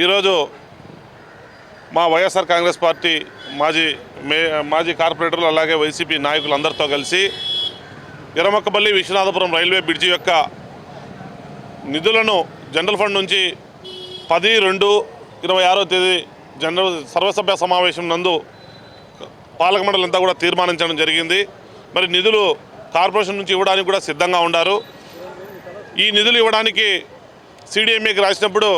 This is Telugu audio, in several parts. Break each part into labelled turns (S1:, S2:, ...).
S1: ఈరోజు మా వైఎస్ఆర్ కాంగ్రెస్ పార్టీ మాజీ కార్పొరేటర్లు అలాగే వైసీపీ నాయకులు అందరితో కలిసి ఎర్రమొక్కపల్లి విశ్వనాథపురం రైల్వే బ్రిడ్జి యొక్క నిధులను జనరల్ ఫండ్ నుంచి 10/2/26 తేదీ సర్వసభ్య సమావేశం నందు పాలక మండలి అంతా కూడా తీర్మానించడం జరిగింది. మరి నిధులు కార్పొరేషన్ నుంచి ఇవ్వడానికి కూడా సిద్ధంగా ఉన్నారు. ఈ నిధులు ఇవ్వడానికి CDMAకి రాసినప్పుడు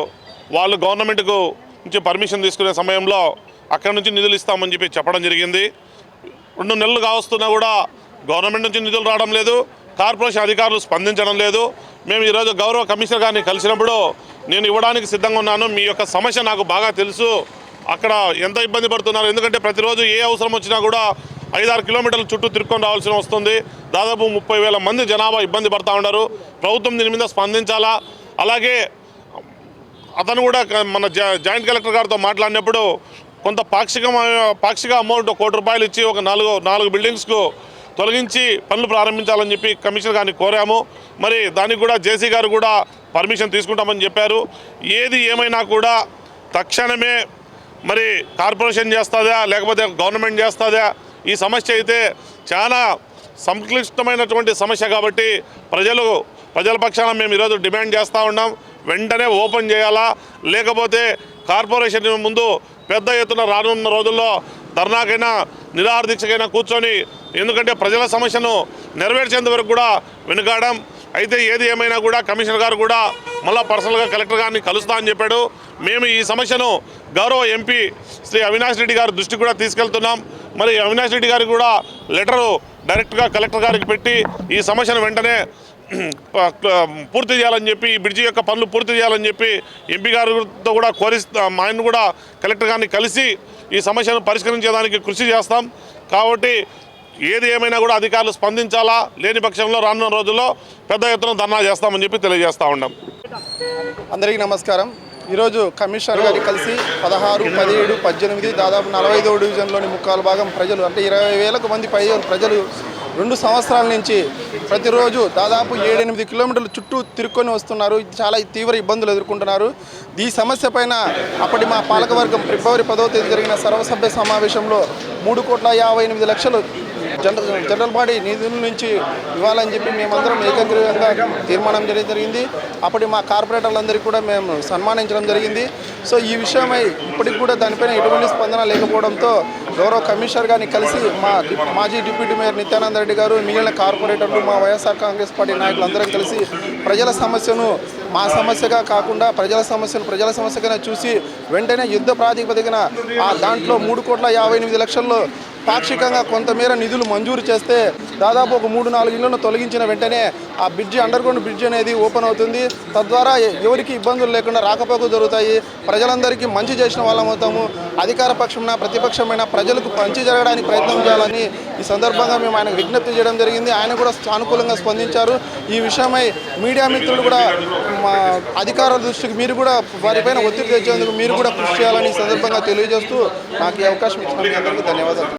S1: వాళ్ళు గవర్నమెంట్కు నుంచి పర్మిషన్ తీసుకునే సమయంలో అక్కడి నుంచి నిధులు ఇస్తామని చెప్పడం జరిగింది. 2 నెలలు కావస్తున్నా కూడా గవర్నమెంట్ నుంచి నిధులు రావడం లేదు, కార్పొరేషన్ అధికారులు స్పందించడం లేదు. మేము ఈరోజు గౌరవ కమిషనర్ గారిని కలిసినప్పుడు నేను ఇవ్వడానికి సిద్ధంగా ఉన్నాను, మీ యొక్క సమస్య నాకు బాగా తెలుసు, అక్కడ ఎంత ఇబ్బంది పడుతున్నారు, ఎందుకంటే ప్రతిరోజు ఏ అవసరం వచ్చినా కూడా 5-6 కిలోమీటర్ల చుట్టూ తిరుక్కొని రావాల్సి వస్తుంది. దాదాపు 30,000 మంది జనాభా ఇబ్బంది పడుతూ ఉన్నారు. ప్రభుత్వం దీని మీద స్పందించాలా. అలాగే అతను కూడా మన జాయింట్ కలెక్టర్ గారితో మాట్లాడినప్పుడు కొంత పాక్షిక అమౌంట్ 1 కోటి రూపాయలు ఇచ్చి ఒక 4 బిల్డింగ్స్కు తొలగించి పనులు ప్రారంభించాలని చెప్పి కమిషనర్ గారిని కోరాము. మరి దానికి కూడా జేసీ గారు కూడా పర్మిషన్ తీసుకుంటామని చెప్పారు. ఏది ఏమైనా కూడా తక్షణమే మరి కార్పొరేషన్ చేస్తుందా లేకపోతే గవర్నమెంట్ చేస్తుందా, ఈ సమస్య అయితే చాలా సంక్లిష్టమైనటువంటి సమస్య కాబట్టి ప్రజల పక్షాన మేము ఈరోజు డిమాండ్ చేస్తూ ఉన్నాం. వెంటనే ఓపెన్ చేయాలా, లేకపోతే కార్పొరేషన్ ముందు పెద్ద ఎత్తున రానున్న రోజుల్లో ధర్నాకైనా నిరాహార దీక్షకైనా కూర్చొని, ఎందుకంటే ప్రజల సమస్యను నెరవేర్చేంత వరకు కూడా వెనుకాడం. అయితే ఏది ఏమైనా కూడా కమిషనర్ గారు కూడా మళ్ళీ పర్సనల్గా కలెక్టర్ గారిని కలుస్తా అని చెప్పాడు. మేము ఈ సమస్యను గౌరవ ఎంపీ శ్రీ అవినాష్ రెడ్డి గారి దృష్టికి కూడా తీసుకెళ్తున్నాం. మరి అవినాష్ రెడ్డి గారికి కూడా లెటరు డైరెక్ట్గా కలెక్టర్ గారికి పెట్టి ఈ సమస్యను వెంటనే పూర్తి చేయాలని చెప్పి, ఈ బ్రిడ్జి యొక్క పనులు పూర్తి చేయాలని చెప్పి ఎంపీ గారితో కూడా ఆయన కూడా కలెక్టర్ గారిని కలిసి ఈ సమస్యను పరిష్కరించేదానికి కృషి చేస్తాం. కాబట్టి ఏది ఏమైనా కూడా అధికారులు స్పందించాలా, లేని పక్షంలో రానున్న రోజుల్లో పెద్ద ఎత్తున ధర్నా చేస్తామని చెప్పి తెలియజేస్తూ ఉన్నాం.
S2: అందరికీ నమస్కారం. ఈరోజు కమిషనర్ గారికి కలిసి 16, 17, 18 దాదాపు 45వ డివిజన్లోని 3/4 భాగం ప్రజలు అంటే 20,000 మంది ప్రజలు 2 సంవత్సరాల నుంచి ప్రతిరోజు దాదాపు 7-8 కిలోమీటర్ల చుట్టూ తిరుక్కొని వస్తున్నారు. చాలా తీవ్ర ఇబ్బందులు ఎదుర్కొంటున్నారు. ఈ సమస్య పైన అప్పటి మా పాలకవర్గం ఫిబ్రవరి 10వ తేదీ జరిగిన సర్వసభ్య సమావేశంలో 3,58,00,000 జనరల్ బాడీ నిధుల నుంచి ఇవ్వాలని చెప్పి మేమందరం ఏకగ్రీవంగా తీర్మానం జరిగింది. అప్పటి మా కార్పొరేటర్లందరికీ కూడా మేము సన్మానించడం జరిగింది. సో ఈ విషయమై ఇప్పటికి కూడా దానిపైన ఎటువంటి స్పందన లేకపోవడంతో గౌరవ కమిషనర్ గారిని కలిసి మా మాజీ డిప్యూటీ మేయర్ నిత్యానంద రెడ్డి గారు, మిగిలిన కార్పొరేటర్లు, మా వైఎస్ఆర్ కాంగ్రెస్ పార్టీ నాయకులు అందరం కలిసి ప్రజల సమస్యను మా సమస్యగా కాకుండా ప్రజల సమస్యగానే చూసి వెంటనే యుద్ధ ప్రాతిపదికన దాంట్లో 3,58,00,000 పాక్షికంగా కొంతమేర నిధులు మంజూరు చేస్తే దాదాపు ఒక 3-4 ఇళ్లను తొలగించిన వెంటనే ఆ బ్రిడ్జి అండర్గ్రౌండ్ బ్రిడ్జి అనేది ఓపెన్ అవుతుంది. తద్వారా ఎవరికి ఇబ్బందులు లేకుండా రాకపోకలు జరుగుతాయి. ప్రజలందరికీ మంచి చేసిన వాళ్ళం అవుతాము. అధికార పక్షమైన ప్రతిపక్షమైన ప్రజలకు మంచి జరగడానికి ప్రయత్నం చేయాలని ఈ సందర్భంగా మేము ఆయనకు విజ్ఞప్తి చేయడం జరిగింది. ఆయన కూడా సానుకూలంగా స్పందించారు. ఈ విషయమై మీడియా మిత్రులు కూడా మా అధికారుల దృష్టికి మీరు కూడా వారిపైన ఒత్తిడి తెచ్చేందుకు మీరు కూడా కృషి చేయాలని ఈ సందర్భంగా తెలియజేస్తూ నాకు ఈ అవకాశం ఇచ్చినందుకు అందరికీ ధన్యవాదాలు.